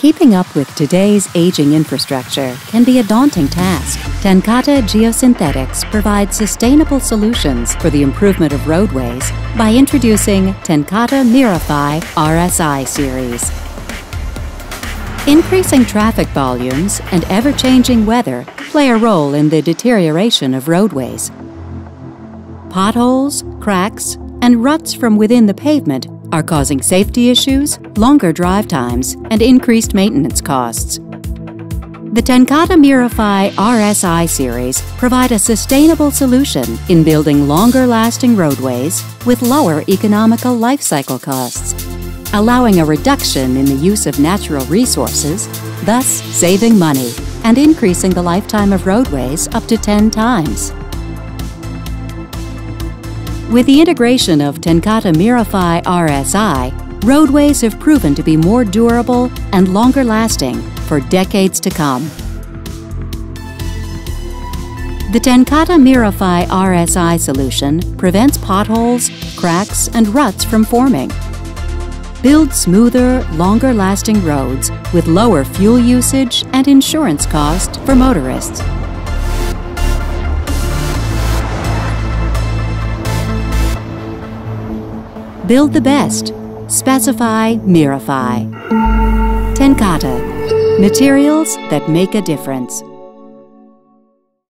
Keeping up with today's aging infrastructure can be a daunting task. TenCate Geosynthetics provides sustainable solutions for the improvement of roadways by introducing TenCate Mirafi RSI series. Increasing traffic volumes and ever-changing weather play a role in the deterioration of roadways. Potholes, cracks, and ruts from within the pavement are causing safety issues, longer drive times, and increased maintenance costs. The TenCate Mirafi RSI series provide a sustainable solution in building longer-lasting roadways with lower economical life cycle costs, allowing a reduction in the use of natural resources, thus saving money and increasing the lifetime of roadways up to 10 times. With the integration of TenCate Mirafi RSI, roadways have proven to be more durable and longer-lasting for decades to come. The TenCate Mirafi RSI solution prevents potholes, cracks, and ruts from forming. Build smoother, longer-lasting roads with lower fuel usage and insurance costs for motorists. Build the best. Specify Mirafi. TenCate. Materials that make a difference.